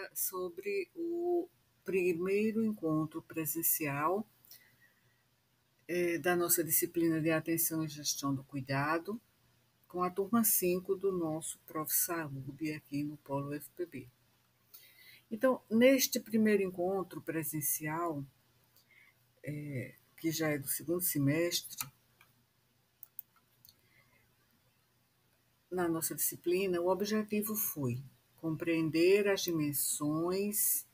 agora sobre o primeiro encontro presencial da nossa disciplina de Atenção e Gestão do Cuidado, com a turma 5 do nosso Prof. Saúde aqui no Polo UFPB. Então, neste primeiro encontro presencial, que já é do segundo semestre, na nossa disciplina, o objetivo foi compreender as dimensões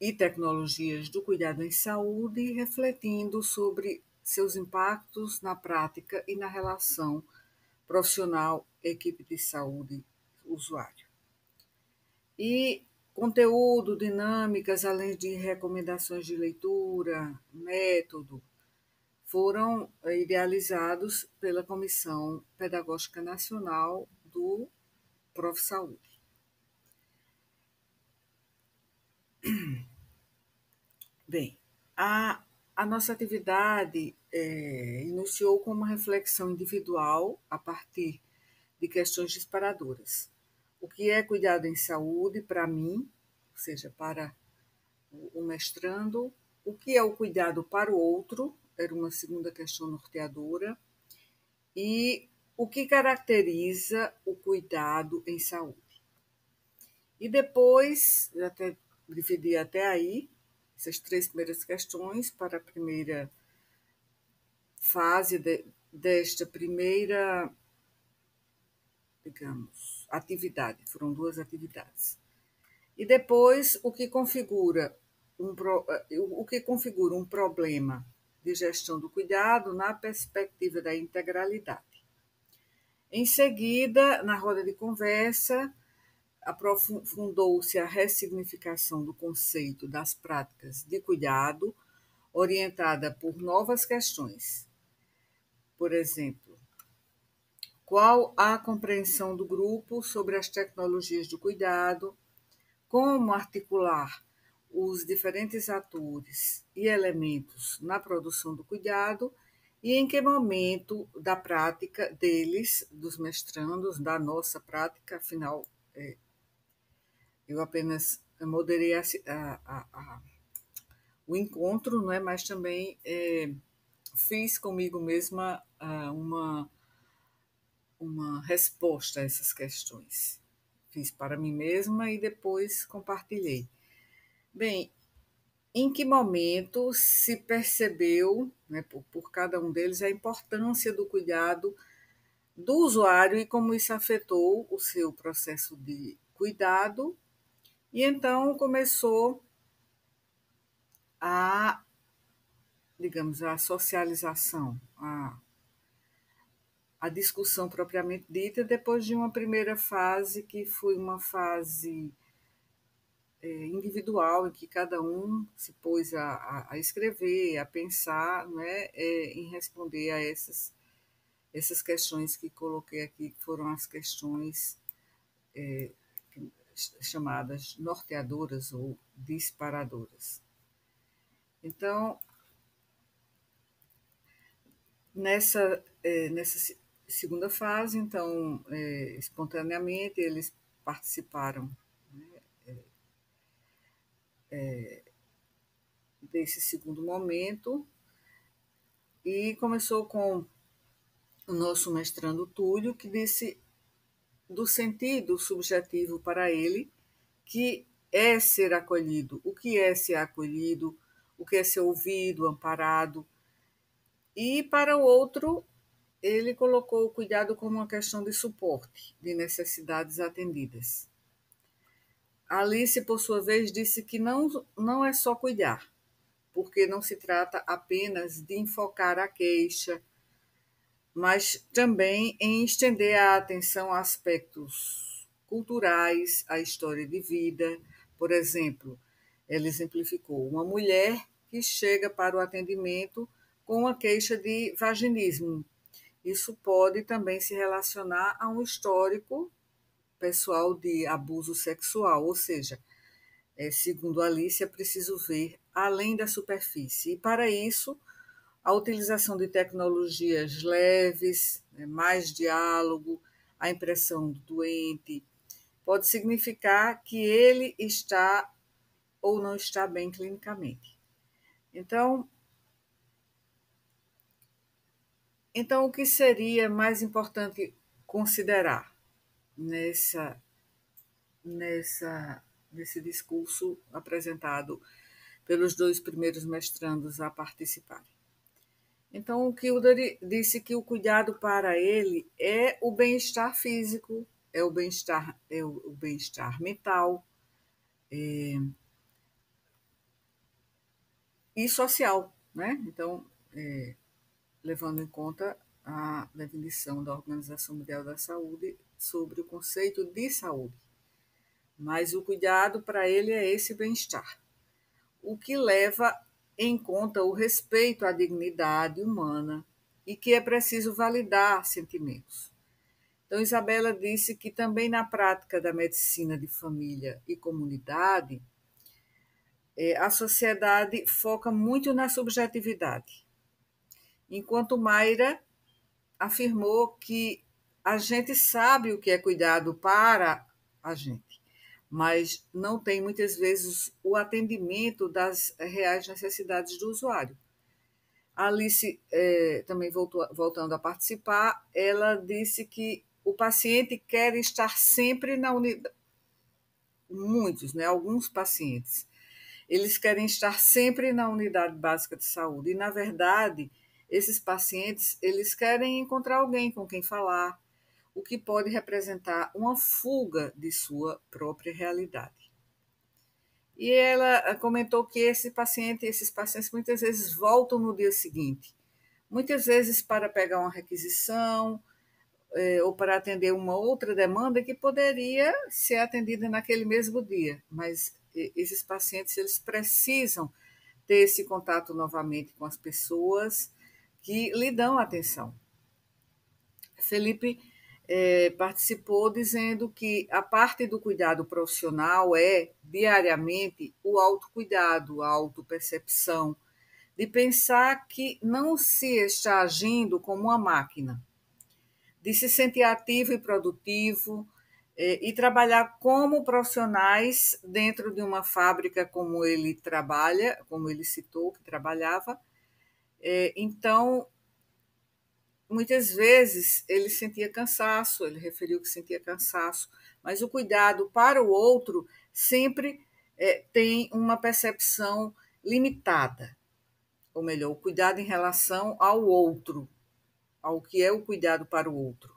e tecnologias do cuidado em saúde, refletindo sobre seus impactos na prática e na relação profissional, equipe de saúde, usuário. E conteúdo, dinâmicas, além de recomendações de leitura, método, foram idealizados pela Comissão Pedagógica Nacional do Prof. Saúde. Bem, a nossa atividade iniciou com uma reflexão individual a partir de questões disparadoras. O que é cuidado em saúde para mim, ou seja, para o mestrando, o que é o cuidado para o outro, era uma segunda questão norteadora, e o que caracteriza o cuidado em saúde. E depois, até dividi até aí, essas três primeiras questões para a primeira fase desta primeira, digamos, atividade. Foram duas atividades. E depois, o que configura um problema de gestão do cuidado na perspectiva da integralidade. Em seguida, na roda de conversa, aprofundou-se a ressignificação do conceito das práticas de cuidado, orientada por novas questões. Por exemplo, qual a compreensão do grupo sobre as tecnologias do cuidado, como articular os diferentes atores e elementos na produção do cuidado e em que momento da prática deles, dos mestrandos, da nossa prática, afinal, eu apenas moderei o encontro, não é? Mas também fiz comigo mesma uma resposta a essas questões. Fiz para mim mesma e depois compartilhei. Bem, em que momento se percebeu, né, por cada um deles, a importância do cuidado do usuário e como isso afetou o seu processo de cuidado? E então começou digamos, a socialização, a discussão propriamente dita, depois de uma primeira fase, que foi uma fase individual, em que cada um se pôs a escrever, a pensar, né, em responder a essas questões que coloquei aqui, que foram as questões chamadas norteadoras ou disparadoras. Então, nessa segunda fase, então, espontaneamente, eles participaram, né, desse segundo momento, e começou com o nosso mestrando Túlio, que disse do sentido subjetivo para ele, que é ser acolhido, o que é ser acolhido, o que é ser ouvido, amparado. E para o outro, ele colocou o cuidado como uma questão de suporte, de necessidades atendidas. Alice, por sua vez, disse que não é só cuidar, porque não se trata apenas de enfocar a queixa, mas também em estender a atenção a aspectos culturais, à história de vida. Por exemplo, ela exemplificou uma mulher que chega para o atendimento com uma queixa de vaginismo. Isso pode também se relacionar a um histórico pessoal de abuso sexual, ou seja, segundo Alice, é preciso ver além da superfície. E para isso, a utilização de tecnologias leves, mais diálogo, a impressão do doente, pode significar que ele está ou não está bem clinicamente. Então, o que seria mais importante considerar nesse discurso apresentado pelos 2 primeiros mestrandos a participarem? Então, o Kildare disse que o cuidado para ele é o bem-estar físico, é o bem-estar mental e social, né? Então, levando em conta a definição da Organização Mundial da Saúde sobre o conceito de saúde. Mas o cuidado para ele é esse bem-estar, o que leva em conta o respeito à dignidade humana e que é preciso validar sentimentos. Então, Isabela disse que também na prática da medicina de família e comunidade, a sociedade foca muito na subjetividade, enquanto Mayra afirmou que a gente sabe o que é cuidado para a gente, mas não tem muitas vezes o atendimento das reais necessidades do usuário. A Alice, também voltando a participar, ela disse que o paciente quer estar sempre na unidade. Muitos, né, alguns pacientes, eles querem estar sempre na unidade básica de saúde. E, na verdade, esses pacientes, eles querem encontrar alguém com quem falar, o que pode representar uma fuga de sua própria realidade. E ela comentou que esses pacientes muitas vezes voltam no dia seguinte, muitas vezes para pegar uma requisição ou para atender uma outra demanda que poderia ser atendida naquele mesmo dia, mas esses pacientes eles precisam ter esse contato novamente com as pessoas que lhe dão atenção. Felipe participou dizendo que a parte do cuidado profissional é, diariamente, o autocuidado, a autopercepção, de pensar que não se está agindo como uma máquina, de se sentir ativo e produtivo e trabalhar como profissionais dentro de uma fábrica como ele trabalha, como ele citou que trabalhava. Então, muitas vezes ele sentia cansaço, ele referiu que sentia cansaço, mas o cuidado para o outro sempre tem uma percepção limitada, ou melhor, o cuidado em relação ao outro, ao que é o cuidado para o outro.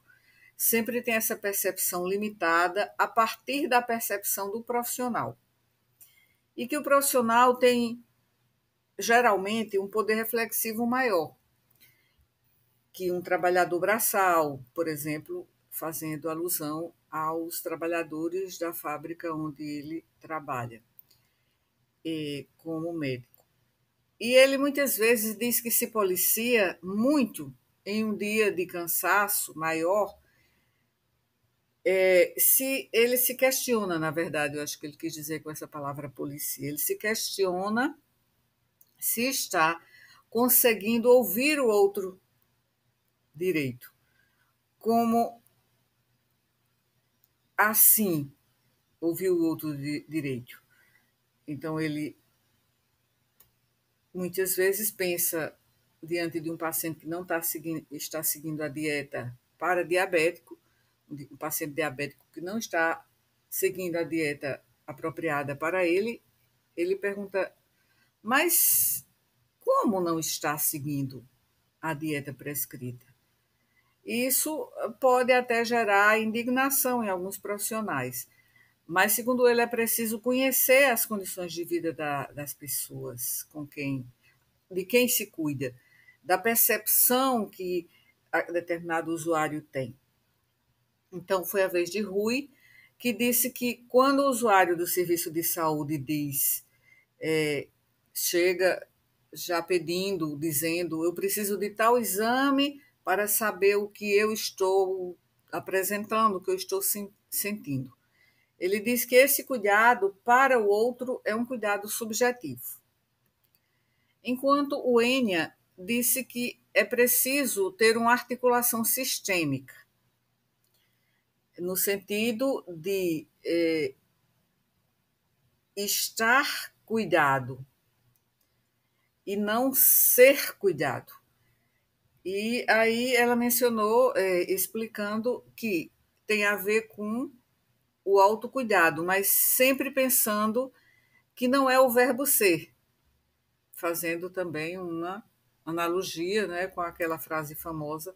Sempre tem essa percepção limitada a partir da percepção do profissional. E que o profissional tem, geralmente, um poder reflexivo maior que um trabalhador braçal, por exemplo, fazendo alusão aos trabalhadores da fábrica onde ele trabalha como médico. E ele muitas vezes diz que se policia muito em um dia de cansaço maior, se ele se questiona, na verdade, eu acho que ele quis dizer com essa palavra policia, ele se questiona se está conseguindo ouvir o outro direito. Como assim ouvir o outro direito? Então, ele muitas vezes pensa, diante de um paciente que não está seguindo a dieta para diabético, um paciente diabético que não está seguindo a dieta apropriada para ele, ele pergunta, mas como não está seguindo a dieta prescrita? Isso pode até gerar indignação em alguns profissionais, mas, segundo ele, é preciso conhecer as condições de vida das pessoas de quem se cuida, da percepção que determinado usuário tem. Então, foi a vez de Rui, que disse que quando o usuário do serviço de saúde chega já pedindo, dizendo, eu preciso de tal exame para saber o que eu estou apresentando, o que eu estou sentindo. Ele diz que esse cuidado para o outro é um cuidado subjetivo. Enquanto o Enya disse que é preciso ter uma articulação sistêmica. no sentido de estar cuidado e não ser cuidado. E aí ela mencionou, explicando que tem a ver com o autocuidado, mas sempre pensando que não é o verbo ser, fazendo também uma analogia, né, com aquela frase famosa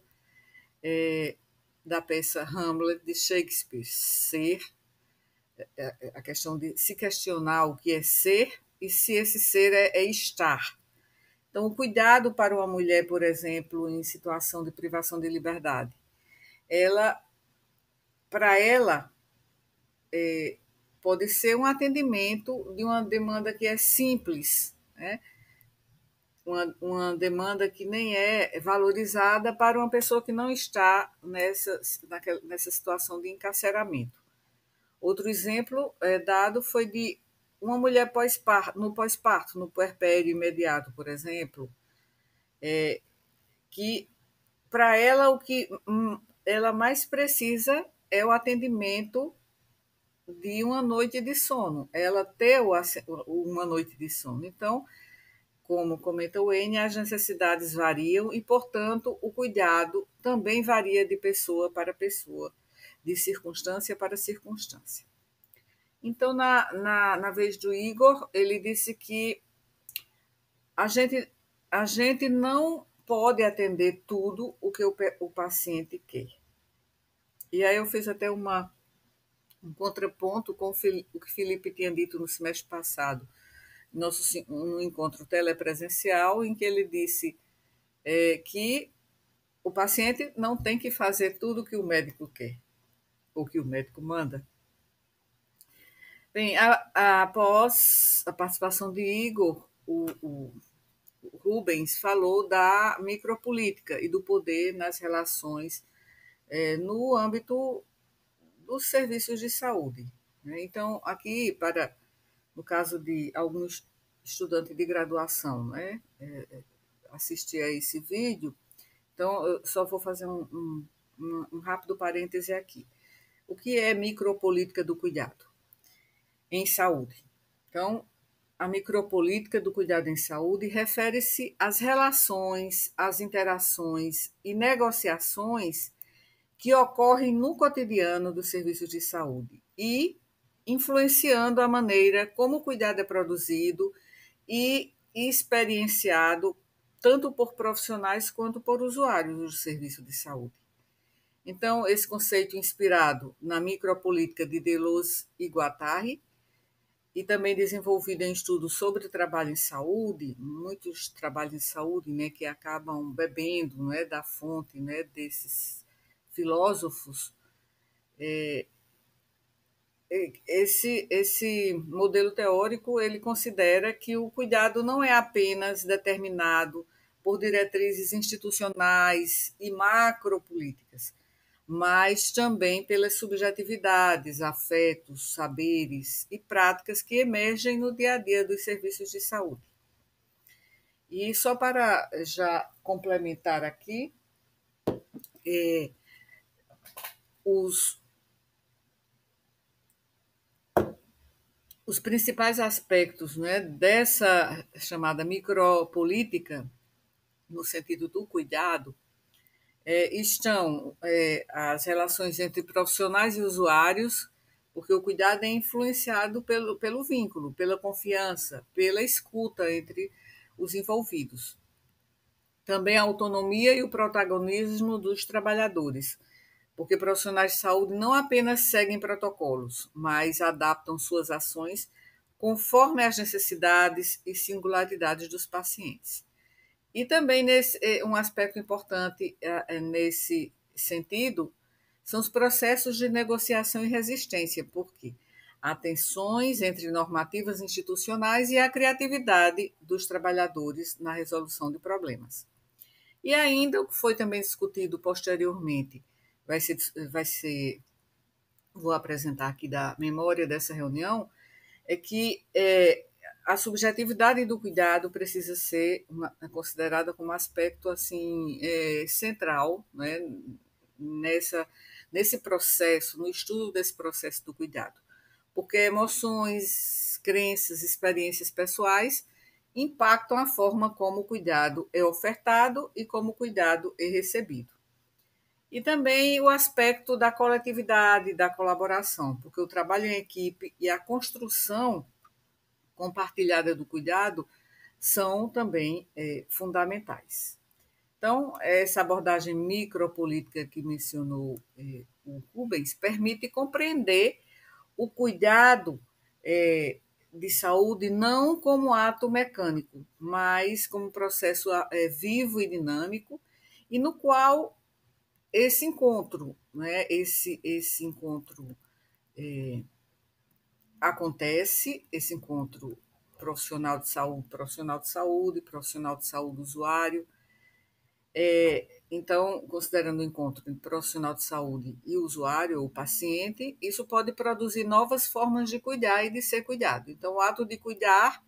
da peça Hamlet de Shakespeare, ser, a questão de se questionar o que é ser e se esse ser é estar. Então, o cuidado para uma mulher, por exemplo, em situação de privação de liberdade, para ela, pode ser um atendimento de uma demanda que é simples, né? Uma demanda que nem é valorizada para uma pessoa que não está nessa situação de encarceramento. Outro exemplo dado foi de uma mulher pós-parto, no puerpério imediato, por exemplo, que para ela o que ela mais precisa é o atendimento de uma noite de sono, ela ter uma noite de sono. Então, como comenta o N, as necessidades variam e, portanto, o cuidado também varia de pessoa para pessoa, de circunstância para circunstância. Então, na vez do Igor, ele disse que a gente, a gente não pode atender tudo o que o paciente quer. E aí eu fiz até um contraponto com o que Felipe tinha dito no semestre passado, um encontro telepresencial, em que ele disse que o paciente não tem que fazer tudo o que o médico quer, ou que o médico manda. Bem, após a participação de Igor, o Rubens falou da micropolítica e do poder nas relações no âmbito dos serviços de saúde. Né? Então, aqui, no caso de alguns estudantes de graduação, né, assistir a esse vídeo, então eu só vou fazer um rápido parêntese aqui. O que é micropolítica do cuidado em saúde? Então, a micropolítica do cuidado em saúde refere-se às relações, às interações e negociações que ocorrem no cotidiano dos serviços de saúde e influenciando a maneira como o cuidado é produzido e experienciado tanto por profissionais quanto por usuários do serviço de saúde. Então, esse conceito inspirado na micropolítica de Deleuze e Guattari e também desenvolvido em estudos sobre trabalho em saúde, muitos trabalhos em saúde, né, que acabam bebendo, né, da fonte, né, desses filósofos. Esse modelo teórico ele considera que o cuidado não é apenas determinado por diretrizes institucionais e macropolíticas, mas também pelas subjetividades, afetos, saberes e práticas que emergem no dia a dia dos serviços de saúde. E só para já complementar aqui, os, os principais aspectos, né, dessa chamada micropolítica, no sentido do cuidado, estão as relações entre profissionais e usuários, porque o cuidado é influenciado pelo vínculo, pela confiança, pela escuta entre os envolvidos. Também a autonomia e o protagonismo dos trabalhadores, porque profissionais de saúde não apenas seguem protocolos, mas adaptam suas ações conforme as necessidades e singularidades dos pacientes. E também um aspecto importante nesse sentido são os processos de negociação e resistência, porque há tensões entre normativas institucionais e a criatividade dos trabalhadores na resolução de problemas. E ainda o que foi também discutido posteriormente, vai ser vou apresentar aqui da memória dessa reunião, é que a subjetividade do cuidado precisa ser considerada como aspecto assim central, né, nesse processo, no estudo desse processo do cuidado, porque emoções, crenças, experiências pessoais impactam a forma como o cuidado é ofertado e como o cuidado é recebido. E também o aspecto da coletividade, da colaboração, porque o trabalho em equipe e a construção compartilhada do cuidado são também fundamentais. Então, essa abordagem micropolítica que mencionou o Rubens permite compreender o cuidado de saúde não como ato mecânico, mas como processo vivo e dinâmico, e no qual esse encontro, né, esse encontro acontece, esse encontro profissional de saúde, profissional de saúde usuário. Então, considerando o encontro entre profissional de saúde e usuário ou paciente, isso pode produzir novas formas de cuidar e de ser cuidado. Então, o ato de cuidar,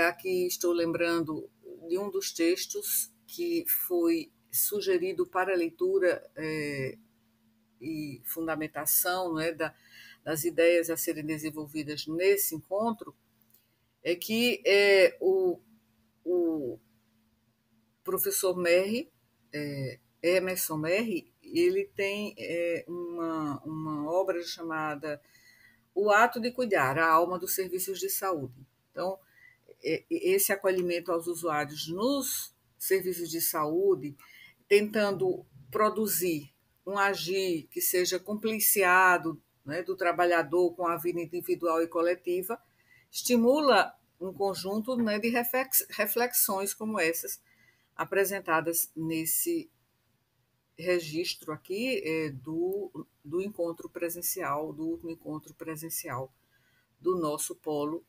aqui estou lembrando de um dos textos que foi sugerido para leitura e fundamentação, né, das ideias a serem desenvolvidas nesse encontro, é que o professor Merri, Emerson Merri, ele tem uma obra chamada O Ato de Cuidar, a Alma dos Serviços de Saúde. Então, esse acolhimento aos usuários nos serviços de saúde, tentando produzir um agir que seja compliciado, né, do trabalhador com a vida individual e coletiva, estimula um conjunto, né, de reflexões como essas apresentadas nesse registro aqui do encontro presencial, do último encontro presencial do nosso polo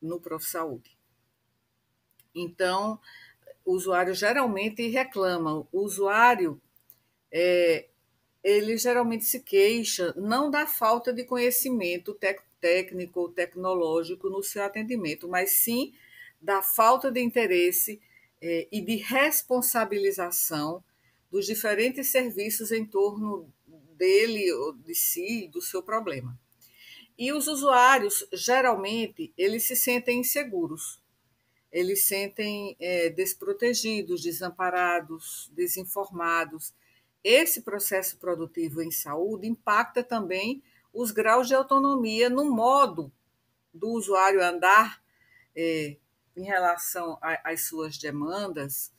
no ProfSaúde. Então, o usuário geralmente reclama. O usuário, ele geralmente se queixa não da falta de conhecimento técnico ou tecnológico no seu atendimento, mas sim da falta de interesse e de responsabilização dos diferentes serviços em torno dele, ou de si, do seu problema. E os usuários, geralmente, eles se sentem inseguros, eles se sentem desprotegidos, desamparados, desinformados. Esse processo produtivo em saúde impacta também os graus de autonomia no modo do usuário andar em relação às suas demandas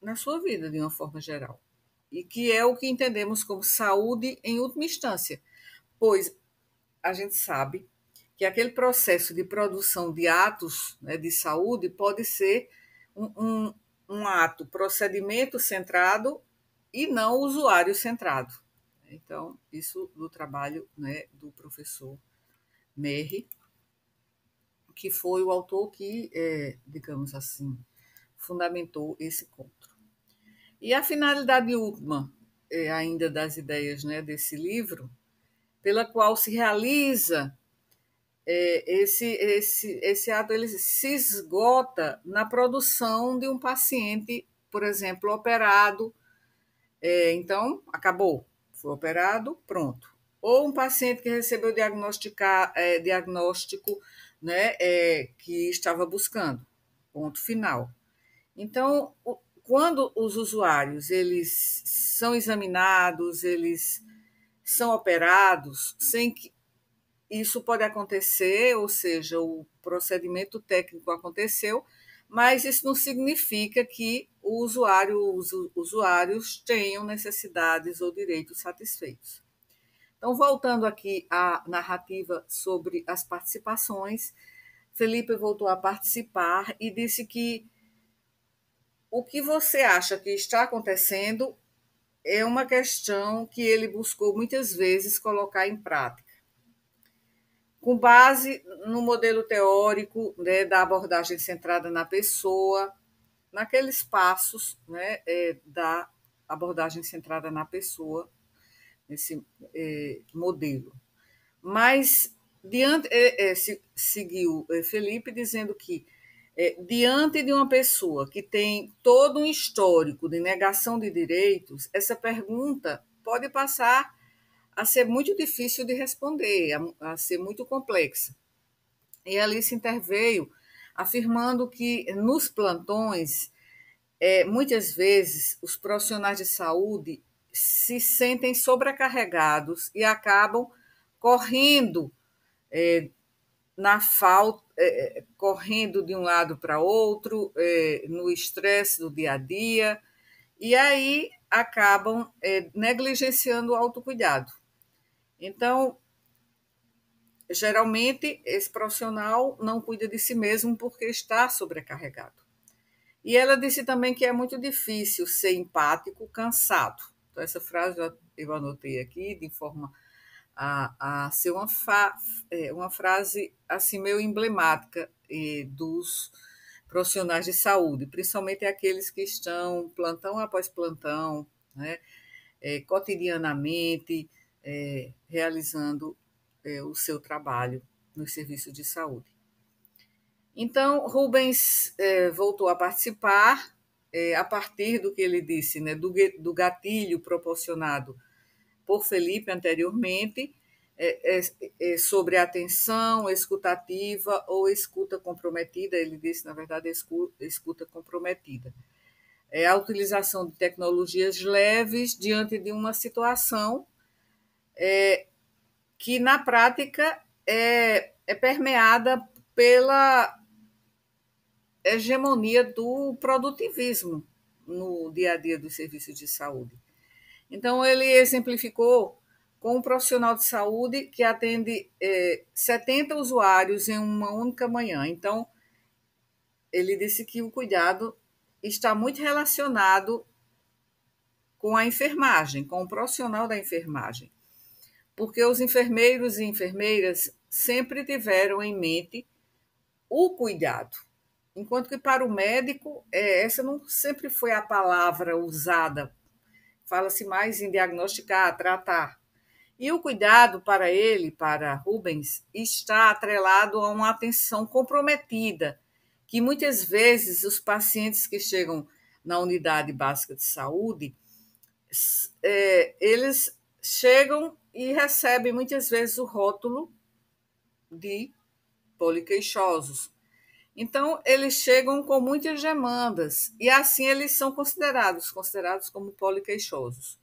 na sua vida, de uma forma geral. E que é o que entendemos como saúde em última instância, pois a gente sabe que aquele processo de produção de atos, né, de saúde pode ser um ato, procedimento centrado e não usuário centrado. Então, isso do trabalho, né, do professor Merri, que foi o autor que, digamos assim, fundamentou esse encontro. E a finalidade última, ainda das ideias, né, desse livro, pela qual se realiza esse ato, ele se esgota na produção de um paciente, por exemplo, operado. Então, acabou, foi operado, pronto. Ou um paciente que recebeu diagnóstico, né, que estava buscando, ponto final. Então, quando os usuários eles são examinados, eles são operados, sem que isso pode acontecer, ou seja, o procedimento técnico aconteceu, mas isso não significa que os usuários tenham necessidades ou direitos satisfeitos. Então, voltando aqui à narrativa sobre as participações, Felipe voltou a participar e disse que o que você acha que está acontecendo é uma questão que ele buscou muitas vezes colocar em prática, com base no modelo teórico, né, da abordagem centrada na pessoa, naqueles passos, né, da abordagem centrada na pessoa, nesse modelo. Mas seguiu Felipe dizendo que, diante de uma pessoa que tem todo um histórico de negação de direitos, essa pergunta pode passar a ser muito difícil de responder, a ser muito complexa. E Alice interveio afirmando que nos plantões, muitas vezes, os profissionais de saúde se sentem sobrecarregados e acabam correndo na falta, correndo de um lado para outro, no estresse do dia a dia, e aí acabam negligenciando o autocuidado. Então, geralmente, esse profissional não cuida de si mesmo porque está sobrecarregado. E ela disse também que é muito difícil ser empático cansado. Então, essa frase eu anotei aqui de forma a ser uma frase assim meio emblemática dos profissionais de saúde, principalmente aqueles que estão plantão após plantão, né, cotidianamente realizando o seu trabalho no serviço de saúde. Então, Rubens voltou a participar a partir do que ele disse, né, do gatilho proporcionado por Felipe anteriormente, sobre a atenção escutativa ou escuta comprometida, ele disse, na verdade, escuta comprometida. A utilização de tecnologias leves diante de uma situação que, na prática, é permeada pela hegemonia do produtivismo no dia a dia dos serviços de saúde. Então, ele exemplificou com um profissional de saúde que atende 70 usuários em uma única manhã. Então, ele disse que o cuidado está muito relacionado com a enfermagem, com o profissional da enfermagem, porque os enfermeiros e enfermeiras sempre tiveram em mente o cuidado, enquanto que para o médico, essa não sempre foi a palavra usada. Fala-se mais em diagnosticar, tratar. E o cuidado para ele, para Rubens, está atrelado a uma atenção comprometida, que muitas vezes os pacientes que chegam na unidade básica de saúde, eles chegam e recebem muitas vezes o rótulo de poliqueixosos. Então, eles chegam com muitas demandas e assim eles são considerados como poliqueixosos,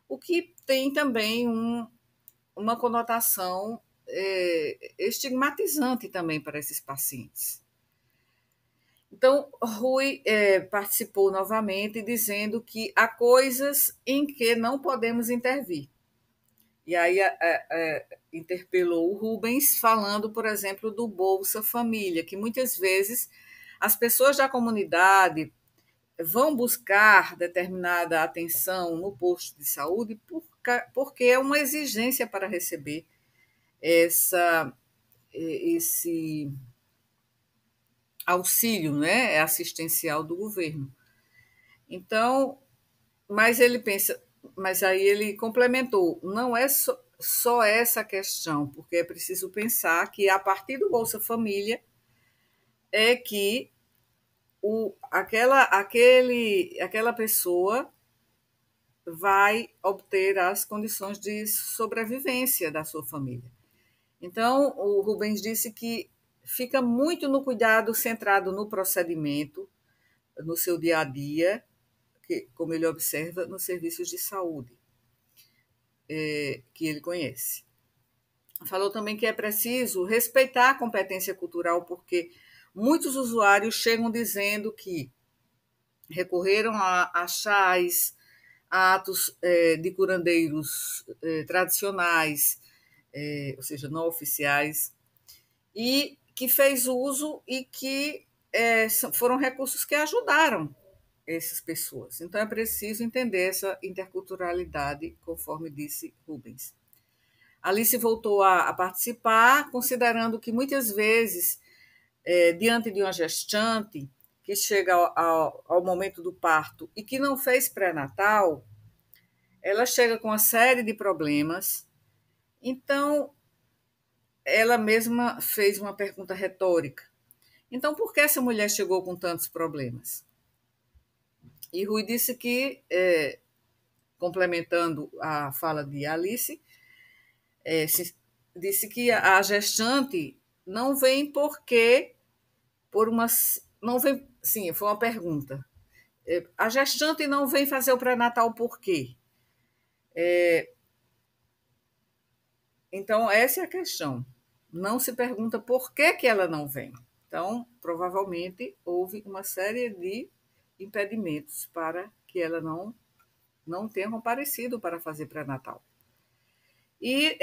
o que tem também uma conotação estigmatizante também para esses pacientes. Então, Rui participou novamente dizendo que há coisas em que não podemos intervir. E aí interpelou o Rubens falando, por exemplo, do Bolsa Família, que muitas vezes as pessoas da comunidade vão buscar determinada atenção no posto de saúde porque é uma exigência para receber esse auxílio, né, assistencial do governo. Então, mas aí ele complementou, não é só essa questão, porque é preciso pensar que a partir do Bolsa Família é que aquela pessoa vai obter as condições de sobrevivência da sua família. Então, o Rubens disse que fica muito no cuidado centrado no procedimento, no seu dia a dia, como ele observa nos serviços de saúde que ele conhece. Falou também que é preciso respeitar a competência cultural, porque muitos usuários chegam dizendo que recorreram a chás, a atos de curandeiros tradicionais, ou seja, não oficiais, e que fez uso e que foram recursos que ajudaram essas pessoas. Então, é preciso entender essa interculturalidade, conforme disse Rubens. Alice voltou a participar, considerando que muitas vezes, diante de uma gestante que chega ao momento do parto e que não fez pré-natal, ela chega com uma série de problemas. Então, ela mesma fez uma pergunta retórica. Então, por que essa mulher chegou com tantos problemas? E Rui disse que complementando a fala de Alice, disse que a gestante não vem porque por uma não vem, sim, foi uma pergunta. A gestante não vem fazer o pré-natal por quê? Então essa é a questão. Não se pergunta por que que ela não vem. Então, provavelmente houve uma série de impedimentos para que ela não tenha comparecido para fazer pré-natal. E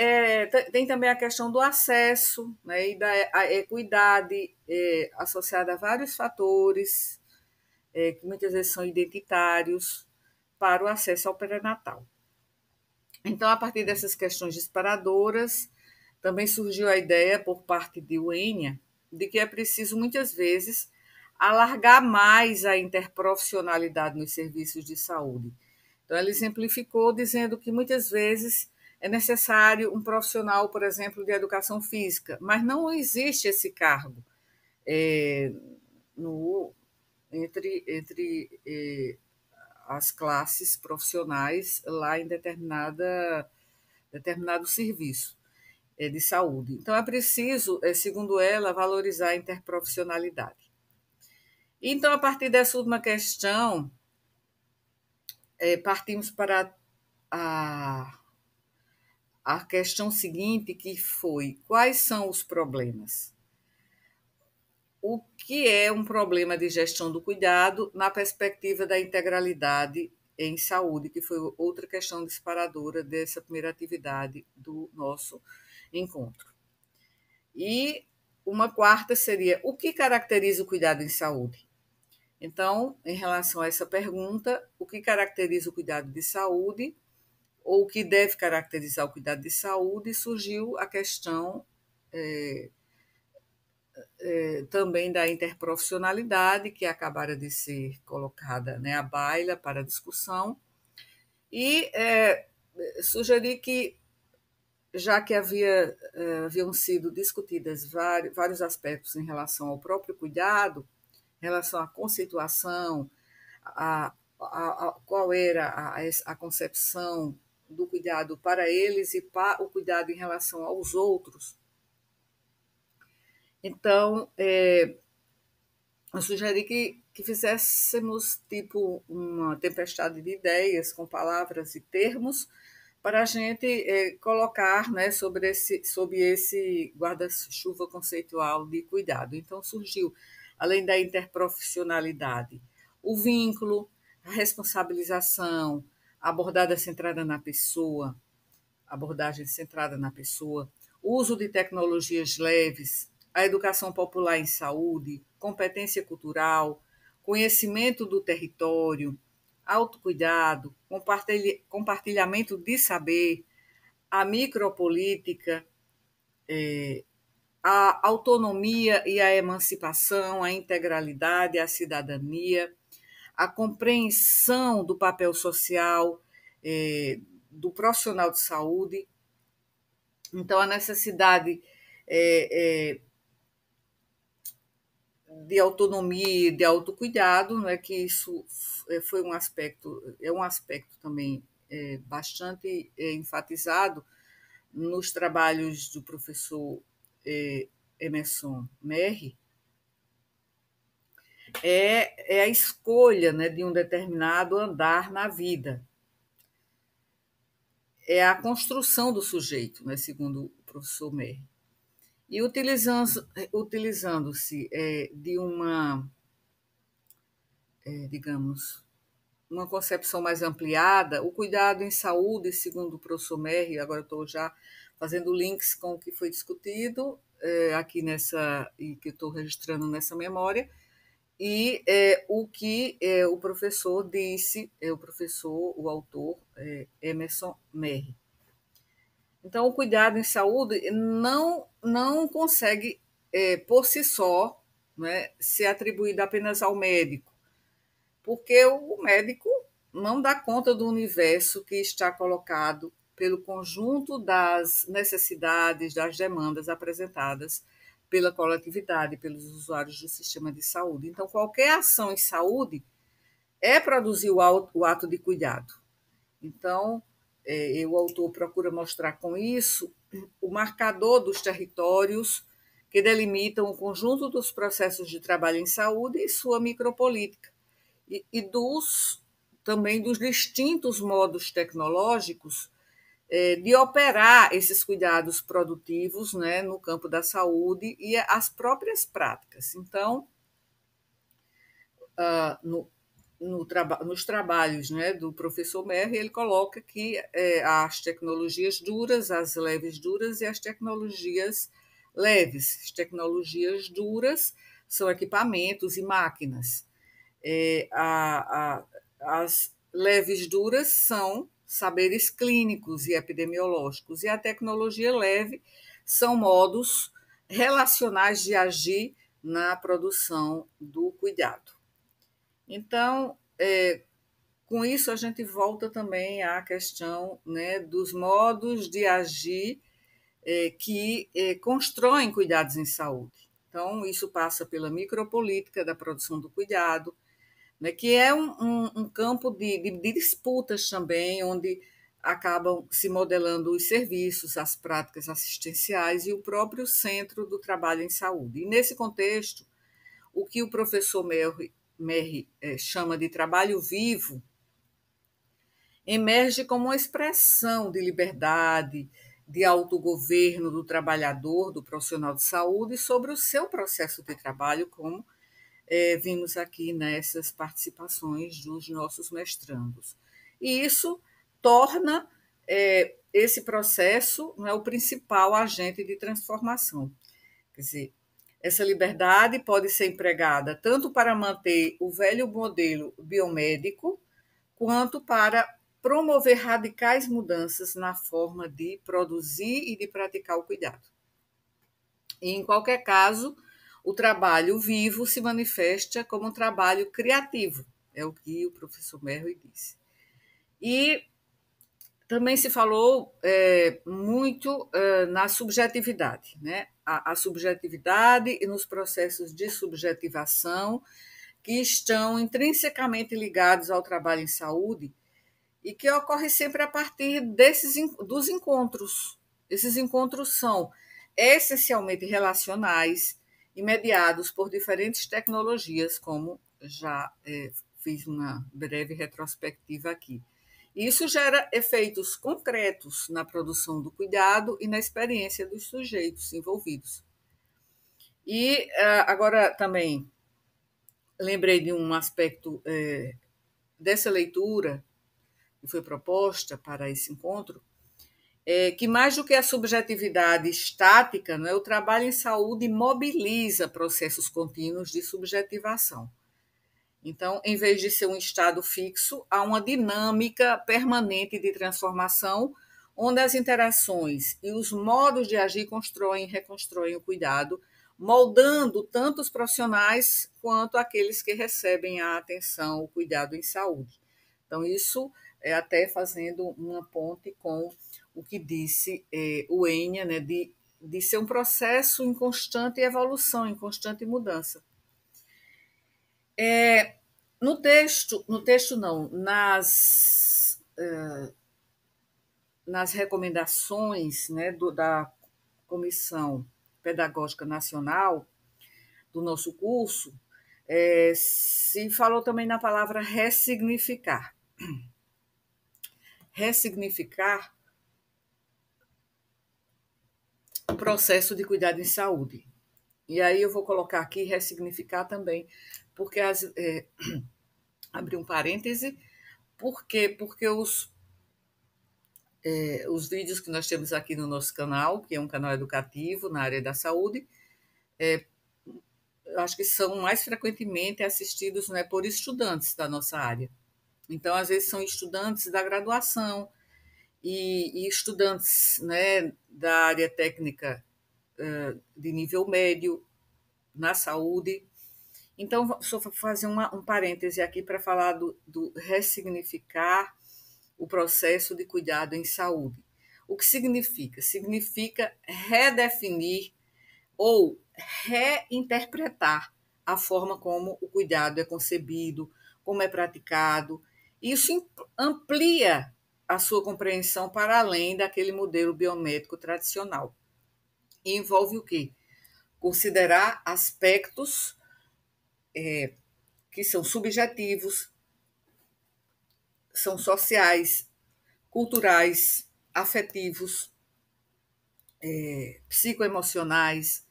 tem também a questão do acesso, né, e da equidade associada a vários fatores, que muitas vezes são identitários, para o acesso ao pré-natal. Então, a partir dessas questões disparadoras, também surgiu a ideia, por parte de Uênia, de que é preciso, muitas vezes, alargar mais a interprofissionalidade nos serviços de saúde. Então, ela exemplificou dizendo que, muitas vezes, é necessário um profissional, por exemplo, de educação física, mas não existe esse cargo no, entre as classes profissionais lá em determinado serviço de saúde. Então, é preciso, segundo ela, valorizar a interprofissionalidade. Então, a partir dessa última questão, partimos para a questão seguinte, que foi: quais são os problemas? O que é um problema de gestão do cuidado na perspectiva da integralidade em saúde, que foi outra questão disparadora dessa primeira atividade do nosso encontro. E uma quarta seria: o que caracteriza o cuidado em saúde? Então, em relação a essa pergunta, o que caracteriza o cuidado de saúde, ou o que deve caracterizar o cuidado de saúde, surgiu a questão também da interprofissionalidade, que acabara de ser colocada, né, à baila para discussão, e sugeri que, já que haviam sido discutidas vários aspectos em relação ao próprio cuidado, em relação à conceituação, qual era a concepção do cuidado para eles e o cuidado em relação aos outros. Então, eu sugeri que fizéssemos tipo uma tempestade de ideias com palavras e termos para a gente colocar, né, sob esse guarda-chuva conceitual de cuidado. Então, surgiu, além da interprofissionalidade, o vínculo, a responsabilização, a abordagem centrada na pessoa, o uso de tecnologias leves, a educação popular em saúde, competência cultural, conhecimento do território, autocuidado, compartilhamento de saber, a micropolítica, a autonomia e a emancipação, a integralidade, a cidadania, a compreensão do papel social do profissional de saúde. Então, a necessidade de autonomia e de autocuidado, não é, que isso foi um aspecto também bastante enfatizado nos trabalhos do professor Emerson Merri, é a escolha, né, de um determinado andar na vida. É a construção do sujeito, né, segundo o professor Merri. E utilizando-se de uma, digamos, uma concepção mais ampliada, o cuidado em saúde, segundo o professor Merri, agora estou já fazendo links com o que foi discutido aqui e que estou registrando nessa memória, e o que o professor disse, o autor, Emerson Merri. Então, o cuidado em saúde não consegue, por si só, né, ser atribuído apenas ao médico, porque o médico não dá conta do universo que está colocado pelo conjunto das necessidades, das demandas apresentadas pela coletividade, pelos usuários do sistema de saúde. Então, qualquer ação em saúde é produzir o ato de cuidado. Então, o autor procura mostrar com isso o marcador dos territórios que delimitam o conjunto dos processos de trabalho em saúde e sua micropolítica, e também dos distintos modos tecnológicos de operar esses cuidados produtivos, né, no campo da saúde e as próprias práticas. Então, no, nos trabalhos, né, do professor Merri, ele coloca que as tecnologias duras, as leves duras e as tecnologias leves. As tecnologias duras são equipamentos e máquinas. As leves duras são saberes clínicos e epidemiológicos, e a tecnologia leve são modos relacionais de agir na produção do cuidado. Então, com isso, a gente volta também à questão, né, dos modos de agir que constroem cuidados em saúde. Então, isso passa pela micropolítica da produção do cuidado, né, que é um campo de disputas também, onde acabam se modelando os serviços, as práticas assistenciais e o próprio centro do trabalho em saúde. E, nesse contexto, o que o professor Merri chama de trabalho vivo emerge como uma expressão de liberdade, de autogoverno do trabalhador, do profissional de saúde, sobre o seu processo de trabalho, como vimos aqui nessas participações dos nossos mestrandos. E isso torna esse processo, não é, o principal agente de transformação. Quer dizer, essa liberdade pode ser empregada tanto para manter o velho modelo biomédico, quanto para promover radicais mudanças na forma de produzir e de praticar o cuidado. E, em qualquer caso, o trabalho vivo se manifesta como um trabalho criativo, é o que o professor Merri disse. E também se falou muito na subjetividade, né? A subjetividade e nos processos de subjetivação que estão intrinsecamente ligados ao trabalho em saúde e que ocorre sempre a partir dos encontros. Esses encontros são essencialmente relacionais e mediados por diferentes tecnologias, como já fiz uma breve retrospectiva aqui. Isso gera efeitos concretos na produção do cuidado e na experiência dos sujeitos envolvidos. E agora também lembrei de um aspecto dessa leitura que foi proposta para esse encontro, que mais do que a subjetividade estática, o trabalho em saúde mobiliza processos contínuos de subjetivação. Então, em vez de ser um estado fixo, há uma dinâmica permanente de transformação, onde as interações e os modos de agir constroem e reconstroem o cuidado, moldando tanto os profissionais quanto aqueles que recebem a atenção, o cuidado em saúde. Então, isso é até fazendo uma ponte com o que disse o Enya, né, de ser um processo em constante evolução, em constante mudança. No texto não, nas recomendações, né, da Comissão Pedagógica Nacional do nosso curso, se falou também na palavra ressignificar. Ressignificar o processo de cuidado em saúde. E aí eu vou colocar aqui ressignificar também, porque abrir um parêntese, por quê? Porque os vídeos que nós temos aqui no nosso canal, que é um canal educativo na área da saúde, eu acho que são mais frequentemente assistidos, né, por estudantes da nossa área. Então, às vezes, são estudantes da graduação e estudantes, né, da área técnica de nível médio na saúde. Então, só vou fazer um parêntese aqui para falar do ressignificar o processo de cuidado em saúde. O que significa? Significa redefinir ou reinterpretar a forma como o cuidado é concebido, como é praticado. Isso amplia a sua compreensão para além daquele modelo biomédico tradicional. E envolve o quê? Considerar aspectos que são subjetivos, são sociais, culturais, afetivos, psicoemocionais,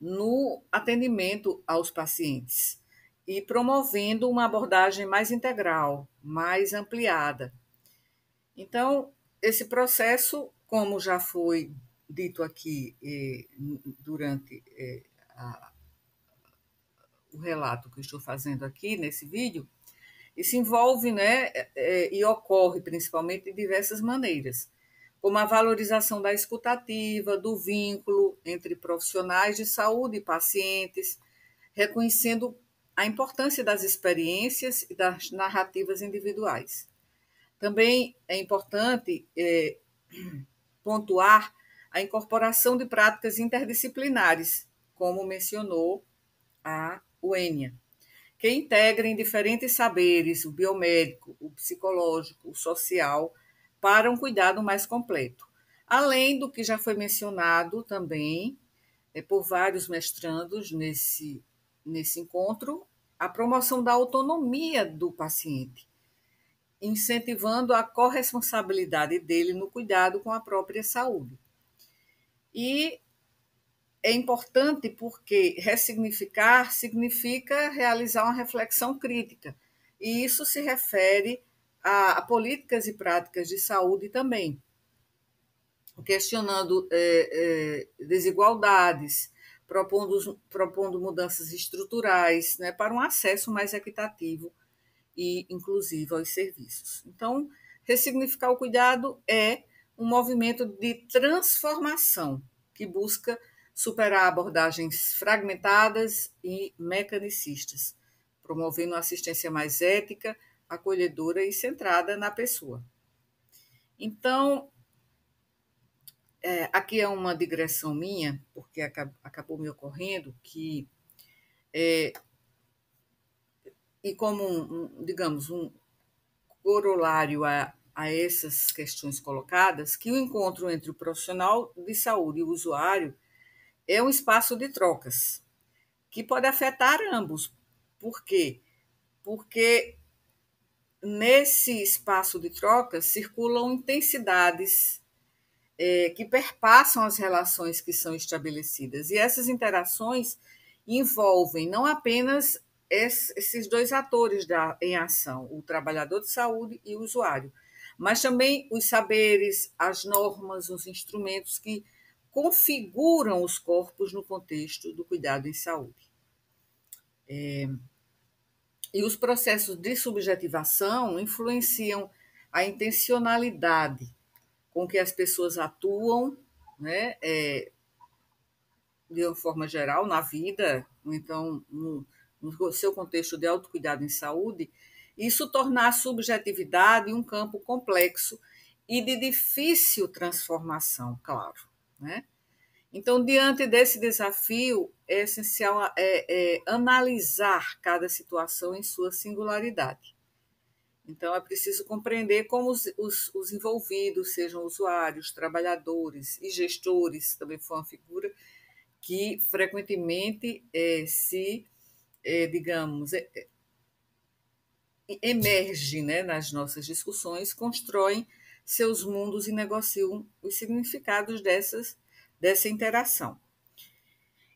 no atendimento aos pacientes e promovendo uma abordagem mais integral, mais ampliada. Então, esse processo, como já foi dito aqui durante o relato que eu estou fazendo aqui nesse vídeo, isso envolve, né, e ocorre principalmente de diversas maneiras, como a valorização da escutativa, do vínculo entre profissionais de saúde e pacientes, reconhecendo a importância das experiências e das narrativas individuais. Também é importante pontuar a incorporação de práticas interdisciplinares, como mencionou a Uênia, que integrem diferentes saberes, o biomédico, o psicológico, o social, para um cuidado mais completo. Além do que já foi mencionado também por vários mestrandos nesse encontro, a promoção da autonomia do paciente, incentivando a corresponsabilidade dele no cuidado com a própria saúde. E é importante porque ressignificar significa realizar uma reflexão crítica, e isso se refere a políticas e práticas de saúde também, questionando desigualdades, propondo mudanças estruturais, né, para um acesso mais equitativo e inclusivo aos serviços. Então, ressignificar o cuidado é um movimento de transformação que busca superar abordagens fragmentadas e mecanicistas, promovendo uma assistência mais ética, acolhedora e centrada na pessoa. Então, aqui é uma digressão minha, porque acabou me ocorrendo que, e como, digamos, um corolário a essas questões colocadas, que o encontro entre o profissional de saúde e o usuário é um espaço de trocas, que pode afetar ambos. Por quê? Porque nesse espaço de trocas circulam intensidades que perpassam as relações que são estabelecidas. E essas interações envolvem não apenas esses dois atores em ação, o trabalhador de saúde e o usuário, mas também os saberes, as normas, os instrumentos que configuram os corpos no contexto do cuidado em saúde. E os processos de subjetivação influenciam a intencionalidade com que as pessoas atuam, né, de uma forma geral, na vida, ou então no seu contexto de autocuidado em saúde, isso tornar a subjetividade um campo complexo e de difícil transformação, claro, né? Então, diante desse desafio, é essencial analisar cada situação em sua singularidade. Então, é preciso compreender como os envolvidos, sejam usuários, trabalhadores e gestores, também foi uma figura que frequentemente digamos, emerge, né, nas nossas discussões, constroem seus mundos e negociam os significados dessa interação.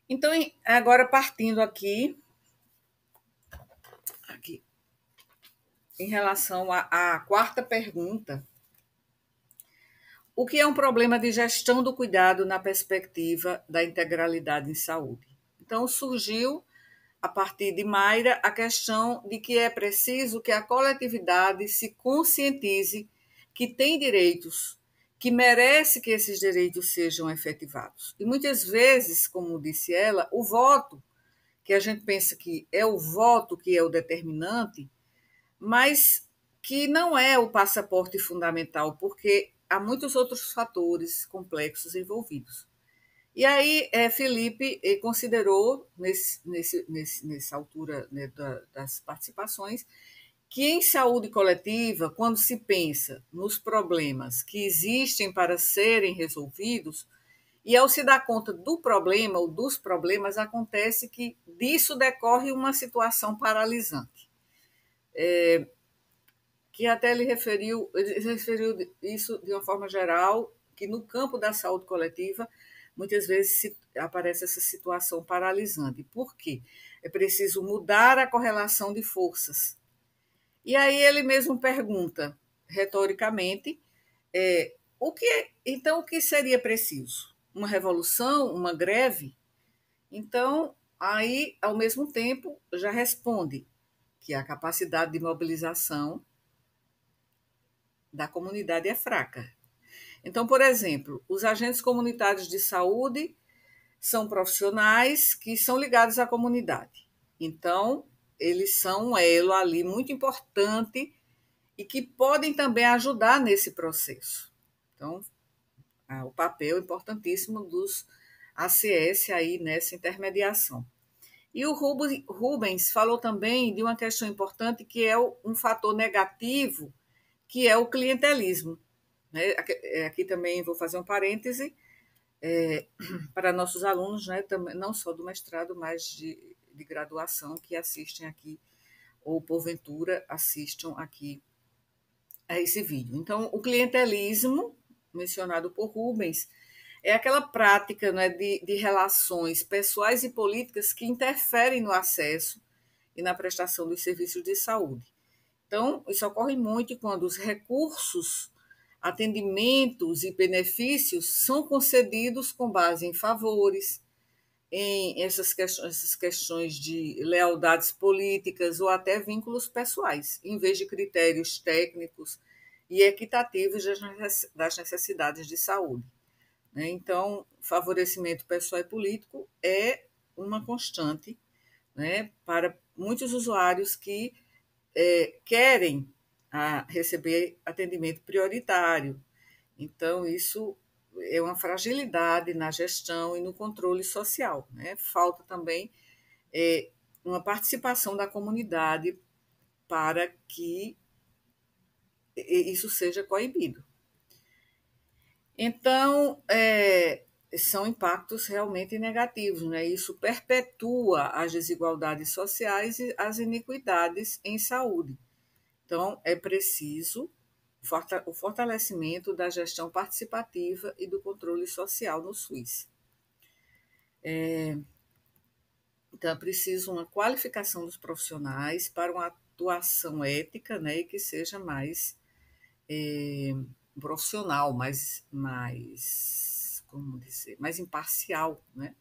Então, agora partindo aqui em relação à quarta pergunta, o que é um problema de gestão do cuidado na perspectiva da integralidade em saúde? Então, surgiu, a partir de Mayra, a questão de que é preciso que a coletividade se conscientize que tem direitos, que merece que esses direitos sejam efetivados. E muitas vezes, como disse ela, o voto, que a gente pensa que é o voto que é o determinante, mas que não é o passaporte fundamental, porque há muitos outros fatores complexos envolvidos. E aí, Felipe considerou, nessa altura, né, das participações, que em saúde coletiva, quando se pensa nos problemas que existem para serem resolvidos, e ao se dar conta do problema ou dos problemas, acontece que disso decorre uma situação paralisante. Que até ele referiu isso de uma forma geral, que no campo da saúde coletiva, muitas vezes aparece essa situação paralisante. Por quê? É preciso mudar a correlação de forças. E aí ele mesmo pergunta, retoricamente, então o que seria preciso? Uma revolução, uma greve? Então, aí, ao mesmo tempo, já responde que a capacidade de mobilização da comunidade é fraca. Então, por exemplo, os agentes comunitários de saúde são profissionais que são ligados à comunidade. Então, eles são um elo ali muito importante e que podem também ajudar nesse processo. Então, o papel importantíssimo dos ACS aí nessa intermediação. E o Rubens falou também de uma questão importante que é um fator negativo, que é o clientelismo. Aqui também vou fazer um parêntese para nossos alunos, né, não só do mestrado, mas de graduação que assistem aqui, ou porventura assistam aqui a esse vídeo. Então, o clientelismo, mencionado por Rubens, é aquela prática, né, de relações pessoais e políticas que interferem no acesso e na prestação dos serviços de saúde. Então, isso ocorre muito quando os recursos, atendimentos e benefícios são concedidos com base em favores, em essas questões de lealdades políticas ou até vínculos pessoais, em vez de critérios técnicos e equitativos das necessidades de saúde. Então, favorecimento pessoal e político é uma constante, né, para muitos usuários que querem receber atendimento prioritário. Então, isso é uma fragilidade na gestão e no controle social. Né? Falta também uma participação da comunidade para que isso seja coibido. Então, são impactos realmente negativos, né? Isso perpetua as desigualdades sociais e as iniquidades em saúde. Então, é preciso o fortalecimento da gestão participativa e do controle social no SUS. Então, é preciso uma qualificação dos profissionais para uma atuação ética, né, e que seja mais profissional, como dizer, mais imparcial, né?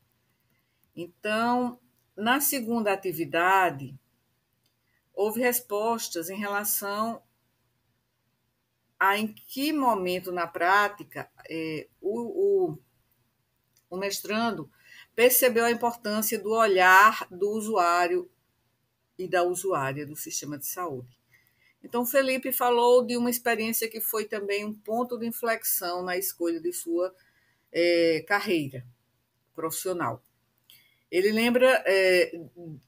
Então, na segunda atividade, houve respostas em relação a em que momento na prática o mestrando percebeu a importância do olhar do usuário e da usuária do sistema de saúde. Então, Felipe falou de uma experiência que foi também um ponto de inflexão na escolha de sua carreira profissional. Ele lembra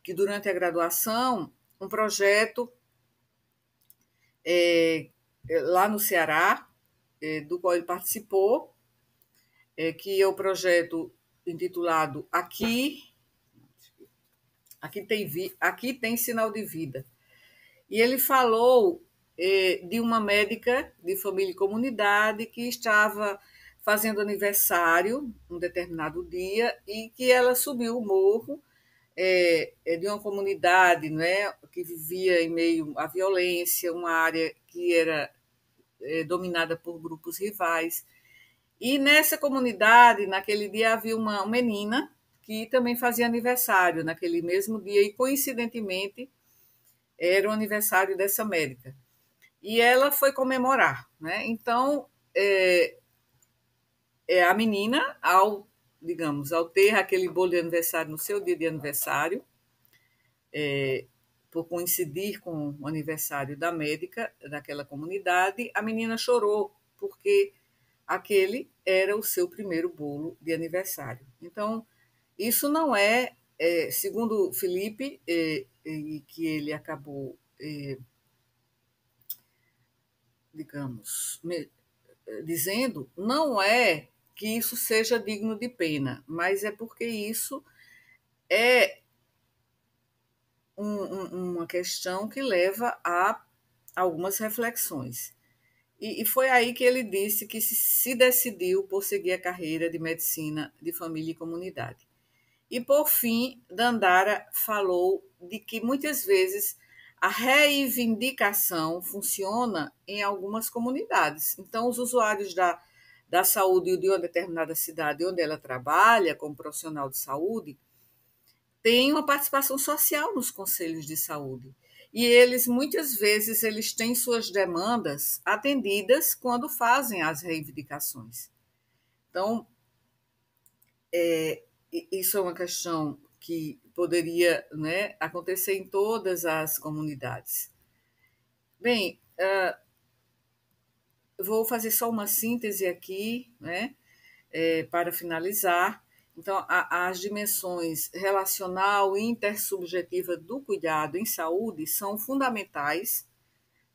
que durante a graduação, um projeto lá no Ceará, do qual ele participou, que é o projeto intitulado Aqui tem Sinal de Vida. E ele falou de uma médica de família e comunidade que estava fazendo aniversário um determinado dia e que ela subiu o morro de uma comunidade, né, que vivia em meio à violência, uma área que era dominada por grupos rivais. E nessa comunidade, naquele dia, havia uma menina que também fazia aniversário naquele mesmo dia e, coincidentemente, era o aniversário dessa médica. E ela foi comemorar. Né? Então, a menina, ao ter aquele bolo de aniversário no seu dia de aniversário, por coincidir com o aniversário da médica daquela comunidade, a menina chorou, porque aquele era o seu primeiro bolo de aniversário. Então, isso não segundo Felipe, que ele acabou digamos, dizendo, não é que isso seja digno de pena, mas é porque isso é uma questão que leva a algumas reflexões. E foi aí que ele disse que se decidiu por seguir a carreira de medicina de família e comunidade. E, por fim, Dandara falou de que muitas vezes a reivindicação funciona em algumas comunidades. Então, os usuários da saúde de uma determinada cidade onde ela trabalha como profissional de saúde têm uma participação social nos conselhos de saúde. E eles, muitas vezes, eles têm suas demandas atendidas quando fazem as reivindicações. Então, isso é uma questão que poderia, né, acontecer em todas as comunidades. Bem, vou fazer só uma síntese aqui, né, para finalizar. Então, as dimensões relacional e intersubjetiva do cuidado em saúde são fundamentais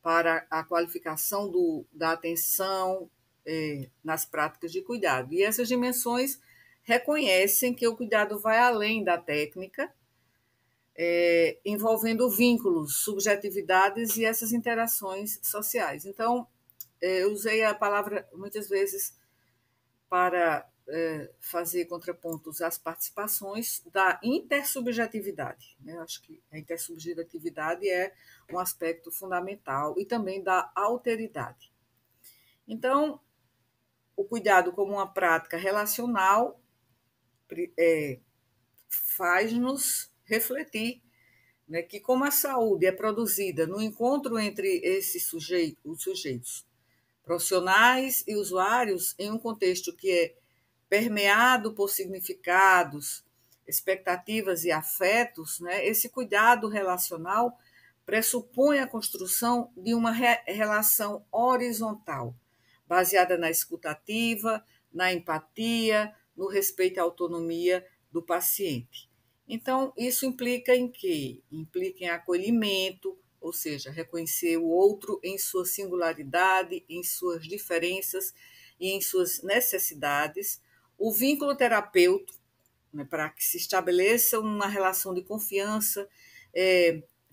para a qualificação da atenção nas práticas de cuidado. E essas dimensões reconhecem que o cuidado vai além da técnica, envolvendo vínculos, subjetividades e essas interações sociais. Então, eu usei a palavra muitas vezes para fazer contrapontos às participações da intersubjetividade. Né? Eu acho que a intersubjetividade é um aspecto fundamental e também da alteridade. Então, o cuidado como uma prática relacional faz-nos refletir, né, que como a saúde é produzida no encontro entre os sujeitos profissionais e usuários em um contexto que é permeado por significados, expectativas e afetos, né, esse cuidado relacional pressupõe a construção de uma relação horizontal, baseada na escutativa, na empatia, no respeito à autonomia do paciente. Então, isso implica em quê? Implica em acolhimento, ou seja, reconhecer o outro em sua singularidade, em suas diferenças e em suas necessidades, o vínculo terapêutico, né, para que se estabeleça uma relação de confiança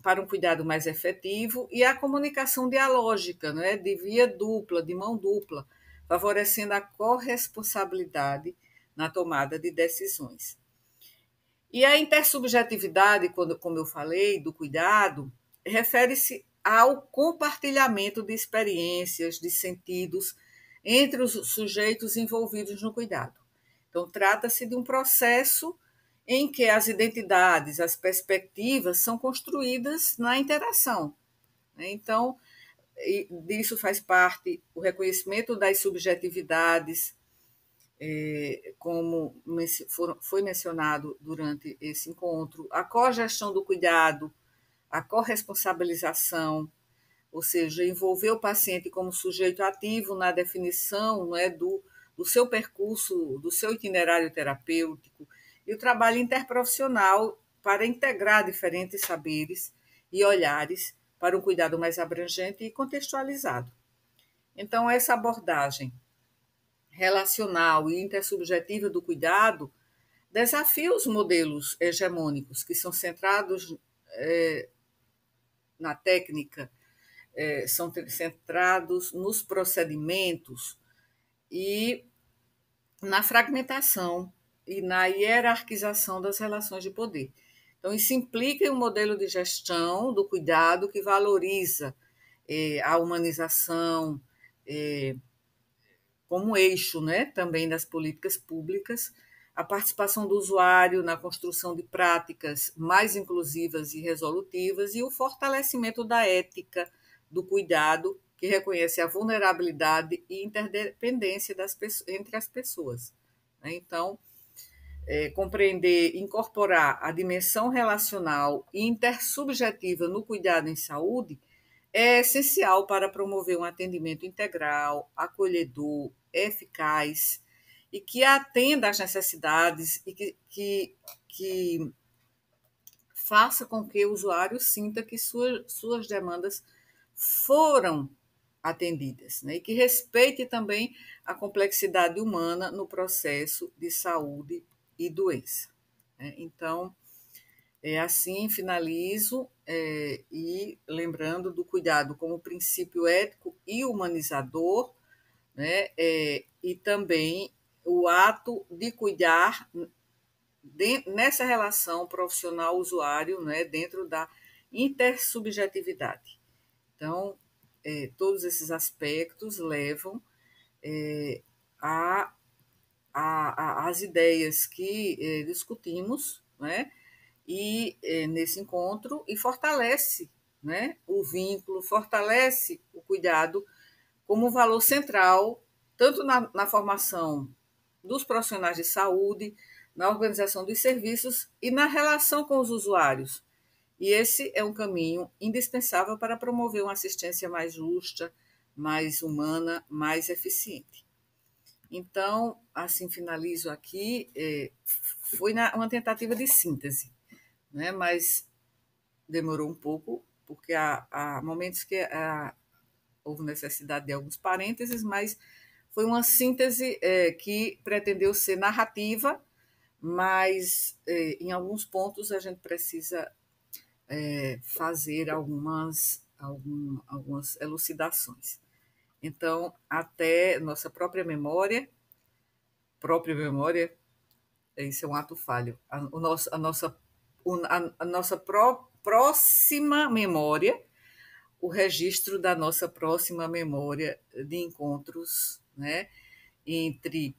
para um cuidado mais efetivo, e a comunicação dialógica, né, de via dupla, de mão dupla, favorecendo a corresponsabilidade na tomada de decisões. E a intersubjetividade, como eu falei, do cuidado, refere-se ao compartilhamento de experiências, de sentidos entre os sujeitos envolvidos no cuidado. Então, trata-se de um processo em que as identidades, as perspectivas são construídas na interação. Então, disso faz parte o reconhecimento das subjetividades, como foi mencionado durante esse encontro, a cogestão do cuidado, a corresponsabilização, ou seja, envolver o paciente como sujeito ativo na definição, não é, do seu percurso, do seu itinerário terapêutico, e o trabalho interprofissional para integrar diferentes saberes e olhares para um cuidado mais abrangente e contextualizado. Então, essa abordagem relacional e intersubjetiva do cuidado desafia os modelos hegemônicos que são centrados na técnica, são centrados nos procedimentos e na fragmentação e na hierarquização das relações de poder. Então, isso implica em um modelo de gestão do cuidado que valoriza a humanização como eixo, né, também das políticas públicas, a participação do usuário na construção de práticas mais inclusivas e resolutivas e o fortalecimento da ética do cuidado, que reconhece a vulnerabilidade e interdependência entre as pessoas. Então, compreender, incorporar a dimensão relacional e intersubjetiva no cuidado em saúde é essencial para promover um atendimento integral, acolhedor, eficaz e que atenda às necessidades e que faça com que o usuário sinta que suas demandas foram atendidas, né? E que respeite também a complexidade humana no processo de saúde e doença, né? Então, assim finalizo, e lembrando do cuidado como princípio ético e humanizador, né? E também o ato de cuidar nessa relação profissional-usuário, né? Dentro da intersubjetividade. Então, todos esses aspectos levam a, às ideias que discutimos, né? E nesse encontro e fortalece, né, o vínculo, fortalece o cuidado como valor central, tanto na formação dos profissionais de saúde, na organização dos serviços e na relação com os usuários. E esse é um caminho indispensável para promover uma assistência mais justa, mais humana, mais eficiente. Então, assim finalizo aqui. Foi uma tentativa de síntese, né? Mas demorou um pouco, porque há momentos que houve necessidade de alguns parênteses, mas foi uma síntese que pretendeu ser narrativa, mas em alguns pontos a gente precisa fazer algumas elucidações. Então, até nossa própria memória, isso é um ato falho, a nossa próxima memória, o registro da nossa próxima memória de encontros, né, entre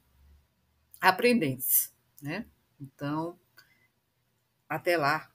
aprendentes, né? Então, até lá.